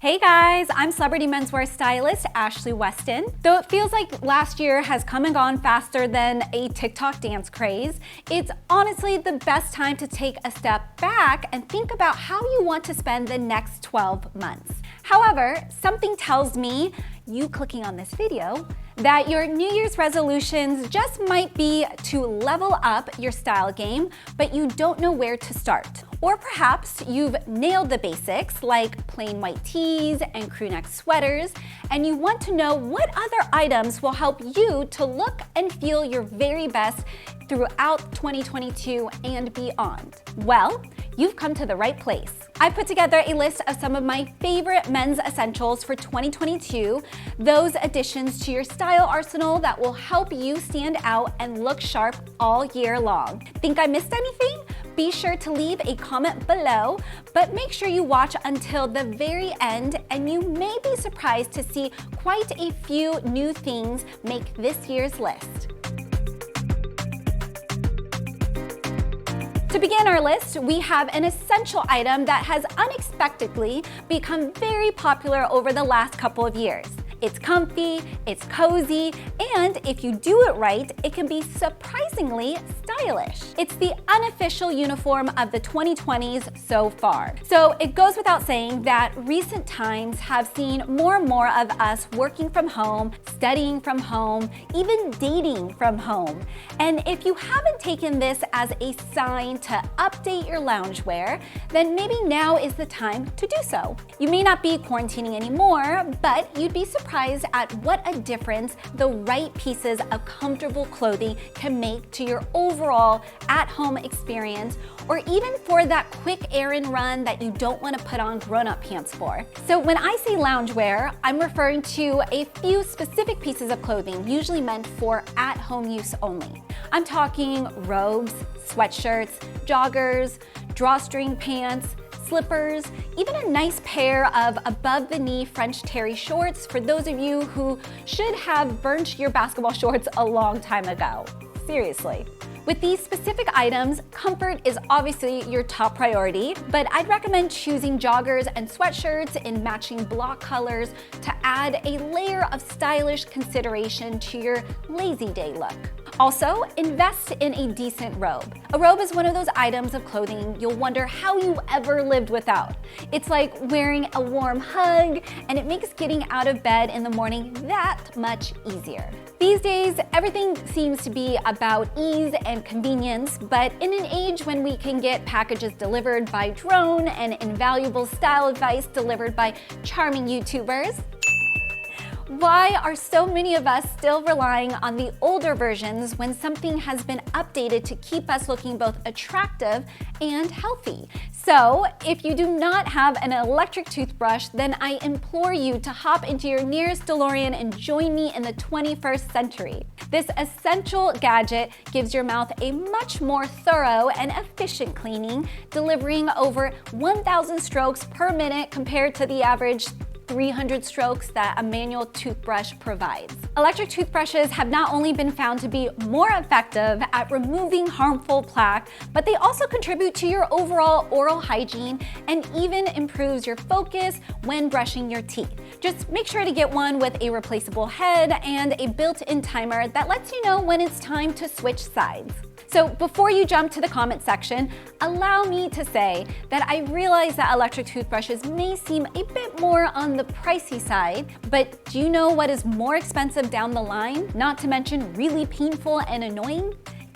Hey guys, I'm celebrity menswear stylist Ashley Weston. Though it feels like last year has come and gone faster than a TikTok dance craze, it's honestly the best time to take a step back and think about how you want to spend the next 12 months. However, something tells me, you clicking on this video, that your New Year's resolutions just might be to level up your style game, but you don't know where to start. Or perhaps you've nailed the basics like plain white tees and crew neck sweaters, and you want to know what other items will help you to look and feel your very best throughout 2022 and beyond. Well, you've come to the right place. I put together a list of some of my favorite men's essentials for 2022, those additions to your style arsenal that will help you stand out and look sharp all year long. Think I missed anything? Be sure to leave a comment below, but make sure you watch until the very end and you may be surprised to see quite a few new things make this year's list. To begin our list, we have an essential item that has unexpectedly become very popular over the last couple of years. It's comfy, it's cozy, and if you do it right, it can be surprisingly stylish. It's the unofficial uniform of the 2020s so far. So it goes without saying that recent times have seen more and more of us working from home, studying from home, even dating from home. And if you haven't taken this as a sign to update your loungewear, then maybe now is the time to do so. You may not be quarantining anymore, but you'd be surprised at what a difference the right pieces of comfortable clothing can make to your overall at-home experience, or even for that quick errand run that you don't want to put on grown-up pants for. So when I say loungewear, I'm referring to a few specific pieces of clothing usually meant for at-home use only. I'm talking robes, sweatshirts, joggers, drawstring pants, slippers, even a nice pair of above-the-knee French terry shorts for those of you who should have burnt your basketball shorts a long time ago. Seriously. With these specific items, comfort is obviously your top priority, but I'd recommend choosing joggers and sweatshirts in matching block colors to add a layer of stylish consideration to your lazy day look. Also, invest in a decent robe. A robe is one of those items of clothing you'll wonder how you ever lived without. It's like wearing a warm hug, and it makes getting out of bed in the morning that much easier. These days, everything seems to be about ease and convenience, but in an age when we can get packages delivered by drone and invaluable style advice delivered by charming YouTubers, why are so many of us still relying on the older versions when something has been updated to keep us looking both attractive and healthy? So, if you do not have an electric toothbrush, then I implore you to hop into your nearest DeLorean and join me in the 21st century. This essential gadget gives your mouth a much more thorough and efficient cleaning, delivering over 1,000 strokes per minute compared to the average 300 strokes that a manual toothbrush provides. Electric toothbrushes have not only been found to be more effective at removing harmful plaque, but they also contribute to your overall oral hygiene and even improves your focus when brushing your teeth. Just make sure to get one with a replaceable head and a built-in timer that lets you know when it's time to switch sides. So before you jump to the comment section, allow me to say that I realize that electric toothbrushes may seem a bit more on the pricey side, but do you know what is more expensive down the line? Not to mention really painful and annoying?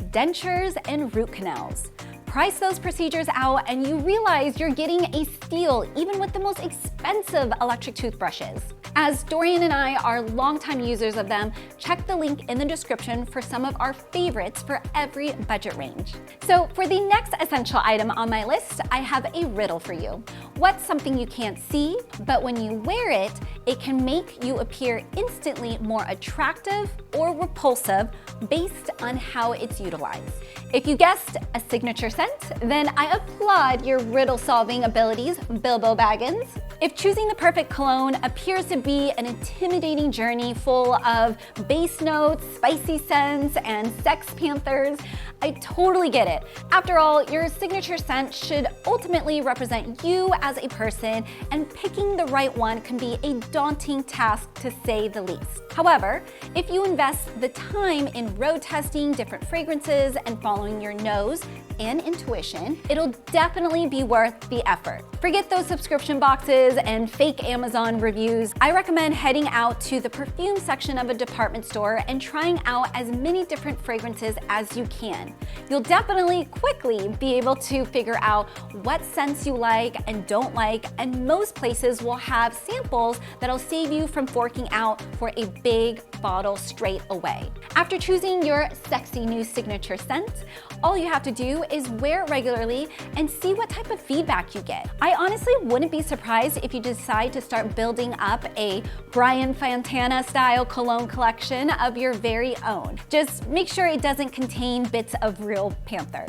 Dentures and root canals. Price those procedures out and you realize you're getting a steal even with the most expensive electric toothbrushes. As Dorian and I are longtime users of them, check the link in the description for some of our favorites for every budget range. So for the next essential item on my list, I have a riddle for you. What's something you can't see, but when you wear it, it can make you appear instantly more attractive or repulsive based on how it's utilized? If you guessed a signature scent, then I applaud your riddle-solving abilities, Bilbo Baggins. If choosing the perfect cologne appears to be an intimidating journey full of bass notes, spicy scents, and sex panthers, I totally get it. After all, your signature scent should ultimately represent you as a person, and picking the right one can be a daunting task to say the least. However, if you invest the time in road testing different fragrances and following your nose and intuition, it'll definitely be worth the effort. Forget those subscription boxes and fake Amazon reviews. I recommend heading out to the perfume section of a department store and trying out as many different fragrances as you can. You'll definitely quickly be able to figure out what scents you like and don't like, and most places will have samples that'll save you from forking out for a big bottle straight away. After choosing your sexy new signature scent, all you have to do is wear it regularly and see what type of feedback you get. I honestly wouldn't be surprised if you decide to start building up a Brian Fantana style cologne collection of your very own. Just make sure it doesn't contain bits of real panther.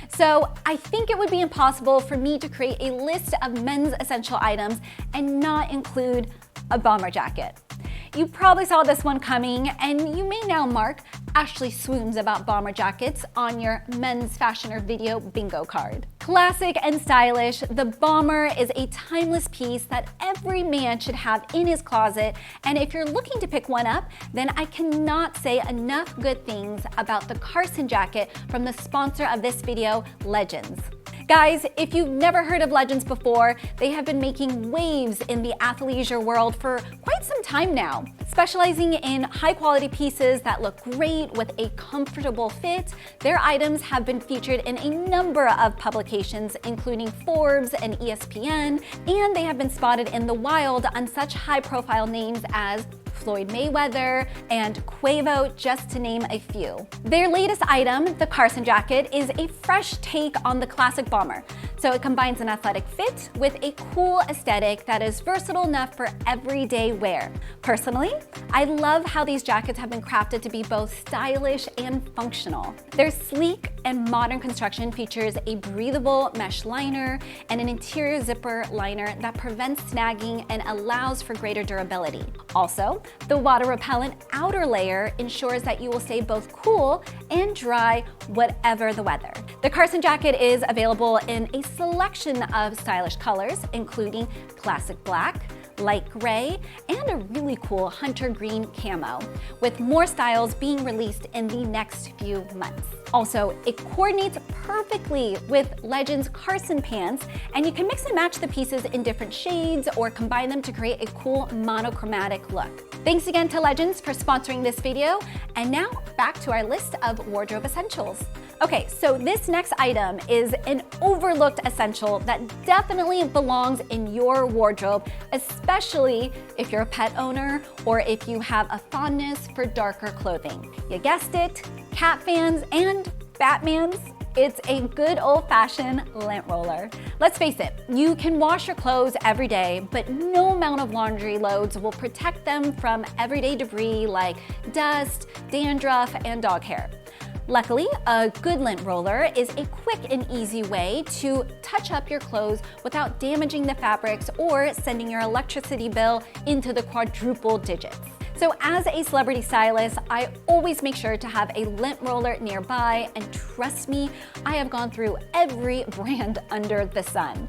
So I think it would be impossible for me to create a list of men's essential items and not include a bomber jacket. You probably saw this one coming, and you may now mark Ashley swoons about bomber jackets on your men's fashion or video bingo card. Classic and stylish, the bomber is a timeless piece that every man should have in his closet, and if you're looking to pick one up, then I cannot say enough good things about the Carson jacket from the sponsor of this video, Legends. Guys, if you've never heard of Legends before, they have been making waves in the athleisure world for quite some time now. Specializing in high-quality pieces that look great with a comfortable fit, their items have been featured in a number of publications, including Forbes and ESPN, and they have been spotted in the wild on such high-profile names as Floyd Mayweather and Quavo, just to name a few. Their latest item, the Carson jacket, is a fresh take on the classic bomber. So it combines an athletic fit with a cool aesthetic that is versatile enough for everyday wear. Personally, I love how these jackets have been crafted to be both stylish and functional. Their sleek and modern construction features a breathable mesh liner and an interior zipper liner that prevents snagging and allows for greater durability. Also, the water-repellent outer layer ensures that you will stay both cool and dry whatever the weather. The Carson jacket is available in a selection of stylish colors, including classic black, light gray, and a really cool hunter green camo, with more styles being released in the next few months. Also, it coordinates perfectly with Legends Carson pants, and you can mix and match the pieces in different shades or combine them to create a cool monochromatic look. Thanks again to Legends for sponsoring this video, and now back to our list of wardrobe essentials. Okay, so this next item is an overlooked essential that definitely belongs in your wardrobe, especially if you're a pet owner or if you have a fondness for darker clothing. You guessed it, cat fans and Batmans. It's a good old-fashioned lint roller. Let's face it, you can wash your clothes every day, but no amount of laundry loads will protect them from everyday debris like dust, dandruff, and dog hair. Luckily, a good lint roller is a quick and easy way to touch up your clothes without damaging the fabrics or sending your electricity bill into the quadruple digits. So as a celebrity stylist, I always make sure to have a lint roller nearby, and trust me, I have gone through every brand under the sun.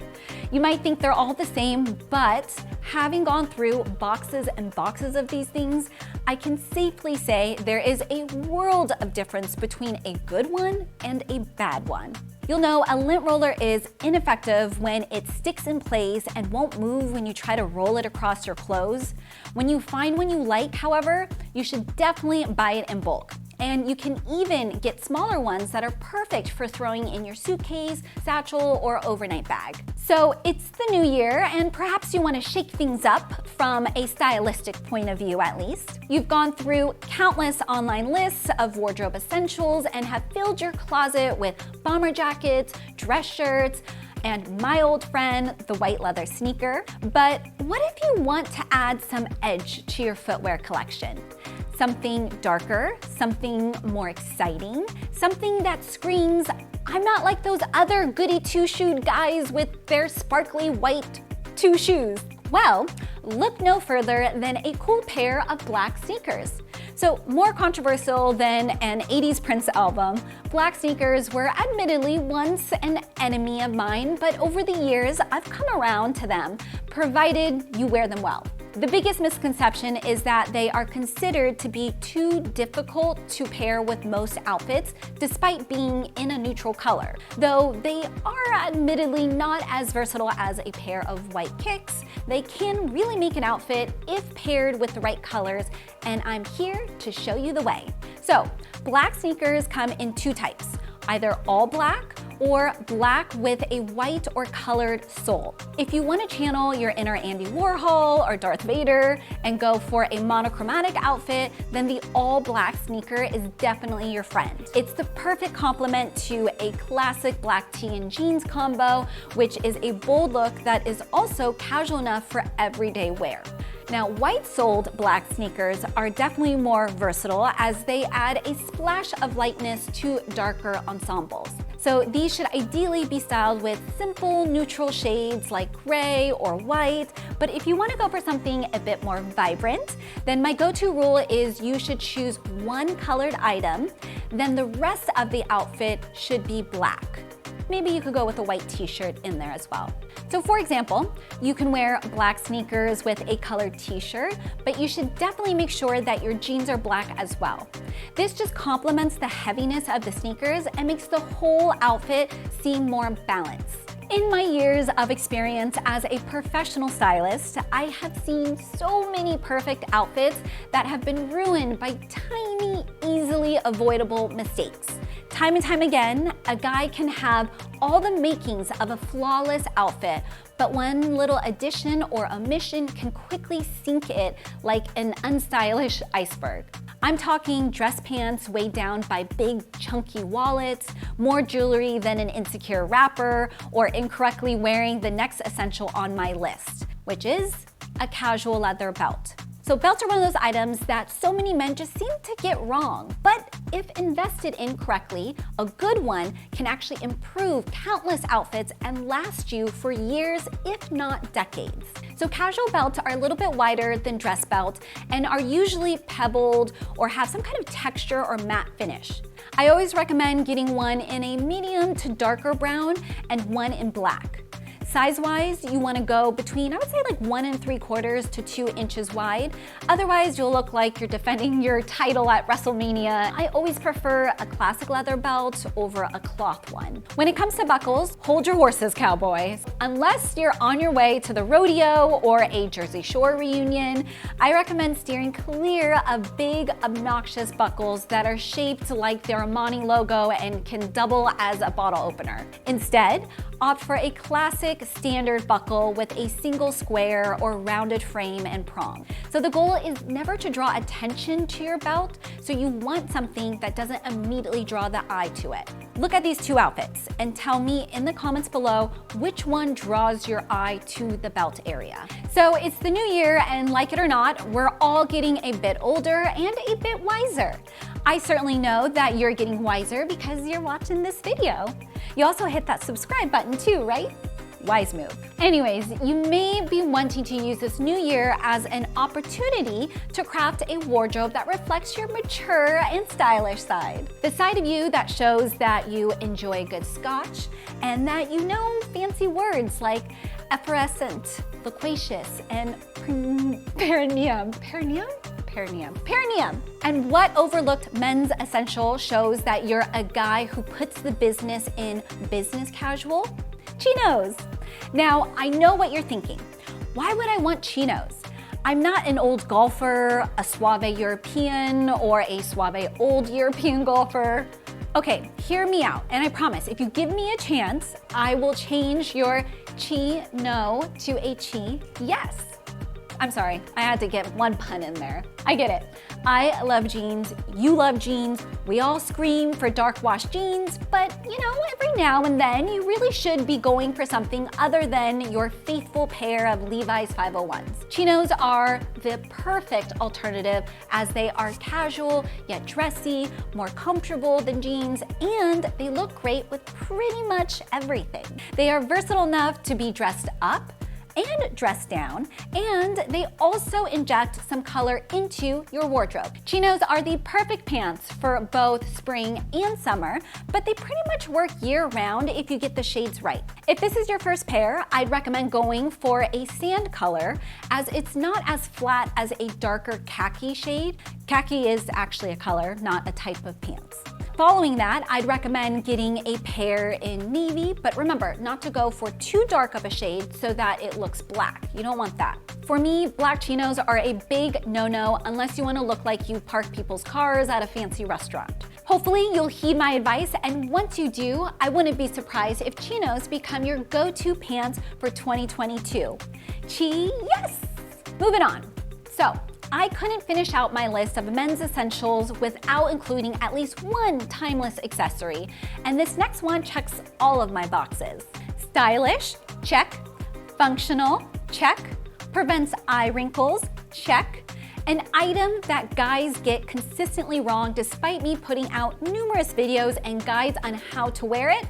You might think they're all the same, but having gone through boxes and boxes of these things, I can safely say there is a world of difference between a good one and a bad one. You'll know a lint roller is ineffective when it sticks in place and won't move when you try to roll it across your clothes. When you find one you like, however, you should definitely buy it in bulk. And you can even get smaller ones that are perfect for throwing in your suitcase, satchel, or overnight bag. So it's the new year, and perhaps you want to shake things up from a stylistic point of view at least. You've gone through countless online lists of wardrobe essentials and have filled your closet with bomber jackets, dress shirts, and my old friend, the white leather sneaker. But what if you want to add some edge to your footwear collection? Something darker, something more exciting, something that screams, I'm not like those other goody two-shoed guys with their sparkly white 2 shoes? Well, look no further than a cool pair of black sneakers. So more controversial than an 80s Prince album, black sneakers were admittedly once an enemy of mine, but over the years, I've come around to them, provided you wear them well. The biggest misconception is that they are considered to be too difficult to pair with most outfits, despite being in a neutral color. Though they are admittedly not as versatile as a pair of white kicks, they can really make an outfit if paired with the right colors, and I'm here to show you the way. So, black sneakers come in 2 types, either all black or black with a white or colored sole. If you want to channel your inner Andy Warhol or Darth Vader and go for a monochromatic outfit, then the all black sneaker is definitely your friend. It's the perfect complement to a classic black tee and jeans combo, which is a bold look that is also casual enough for everyday wear. Now, white-soled black sneakers are definitely more versatile as they add a splash of lightness to darker ensembles. So these should ideally be styled with simple neutral shades like gray or white, but if you want to go for something a bit more vibrant, then my go-to rule is you should choose one colored item, then the rest of the outfit should be black. Maybe you could go with a white t-shirt in there as well. So for example, you can wear black sneakers with a colored t-shirt, but you should definitely make sure that your jeans are black as well. This just complements the heaviness of the sneakers and makes the whole outfit seem more balanced. In my years of experience as a professional stylist, I have seen so many perfect outfits that have been ruined by tiny, easily avoidable mistakes. Time and time again, a guy can have all the makings of a flawless outfit, but one little addition or omission can quickly sink it like an unstylish iceberg. I'm talking dress pants weighed down by big chunky wallets, more jewelry than an insecure rapper, or incorrectly wearing the next essential on my list, which is a casual leather belt. So belts are one of those items that so many men just seem to get wrong. But if invested in correctly, a good one can actually improve countless outfits and last you for years, if not decades. So casual belts are a little bit wider than dress belts and are usually pebbled or have some kind of texture or matte finish. I always recommend getting one in a medium to darker brown and one in black. Size-wise, you want to go between, I would say like 1 3/4 to 2 inches wide. Otherwise, you'll look like you're defending your title at WrestleMania. I always prefer a classic leather belt over a cloth one. When it comes to buckles, hold your horses, cowboys. Unless you're on your way to the rodeo or a Jersey Shore reunion, I recommend steering clear of big, obnoxious buckles that are shaped like their Armani logo and can double as a bottle opener. Instead, opt for a classic standard buckle with a single square or rounded frame and prong. So the goal is never to draw attention to your belt, so you want something that doesn't immediately draw the eye to it. Look at these 2 outfits and tell me in the comments below which one draws your eye to the belt area. So it's the new year, and like it or not, we're all getting a bit older and a bit wiser. I certainly know that you're getting wiser because you're watching this video. You also hit that subscribe button too, right? Wise move. Anyways, you may be wanting to use this new year as an opportunity to craft a wardrobe that reflects your mature and stylish side. The side of you that shows that you enjoy good scotch and that you know fancy words like effervescent, loquacious, and perineum. Perineum. And what overlooked men's essential shows that you're a guy who puts the business in business casual? Chinos. Now, I know what you're thinking. Why would I want chinos? I'm not an old golfer, a suave European, or a suave old European golfer. Okay, hear me out, and I promise, if you give me a chance, I will change your chi-no to a chi-yes. I'm sorry, I had to get one pun in there. I get it. I love jeans, you love jeans, we all scream for dark wash jeans, but you know, every now and then you really should be going for something other than your faithful pair of Levi's 501s. Chinos are the perfect alternative as they are casual yet dressy, more comfortable than jeans, and they look great with pretty much everything. They are versatile enough to be dressed up, and dress down, and they also inject some color into your wardrobe. Chinos are the perfect pants for both spring and summer, but they pretty much work year-round if you get the shades right. If this is your first pair, I'd recommend going for a sand color, as it's not as flat as a darker khaki shade. Khaki is actually a color, not a type of pants. Following that, I'd recommend getting a pair in navy, but remember not to go for too dark of a shade so that it looks black. You don't want that. For me, black chinos are a big no-no unless you want to look like you park people's cars at a fancy restaurant. Hopefully you'll heed my advice, and once you do, I wouldn't be surprised if chinos become your go-to pants for 2022. Yes! Moving on. So, I couldn't finish out my list of men's essentials without including at least one timeless accessory, and this next one checks all of my boxes. Stylish, check. Functional, check. Prevents eye wrinkles, check. An item that guys get consistently wrong despite me putting out numerous videos and guides on how to wear it,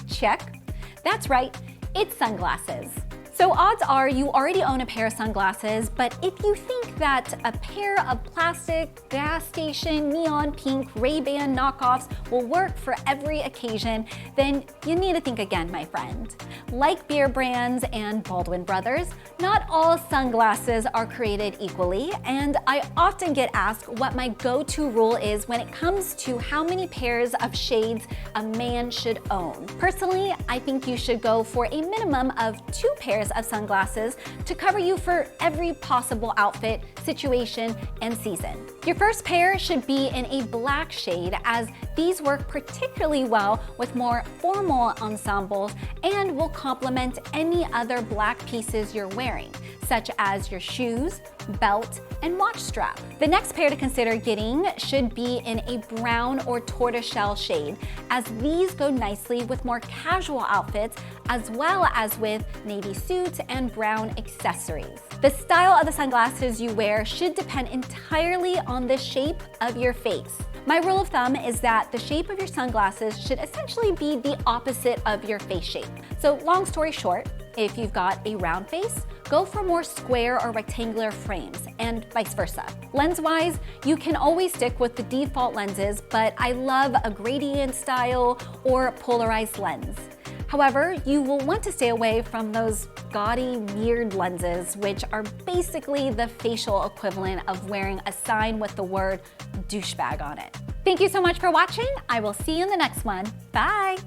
check. That's right, it's sunglasses. So odds are you already own a pair of sunglasses, but if you think that a pair of plastic, gas station, neon pink, Ray-Ban knockoffs will work for every occasion, then you need to think again, my friend. Like beer brands and Baldwin Brothers, not all sunglasses are created equally, and I often get asked what my go-to rule is when it comes to how many pairs of shades a man should own. Personally, I think you should go for a minimum of 2 pairs of sunglasses to cover you for every possible outfit, situation, and season. Your first pair should be in a black shade, as these work particularly well with more formal ensembles and will complement any other black pieces you're wearing, such as your shoes, belt, and watch strap. The next pair to consider getting should be in a brown or tortoiseshell shade, as these go nicely with more casual outfits as well as with navy suits and brown accessories. The style of the sunglasses you wear should depend entirely on the shape of your face. My rule of thumb is that the shape of your sunglasses should essentially be the opposite of your face shape. So long story short, if you've got a round face, go for more square or rectangular frames, and vice versa. Lens-wise, you can always stick with the default lenses, but I love a gradient style or polarized lens. However, you will want to stay away from those gaudy, weird lenses, which are basically the facial equivalent of wearing a sign with the word douchebag on it. Thank you so much for watching. I will see you in the next one. Bye.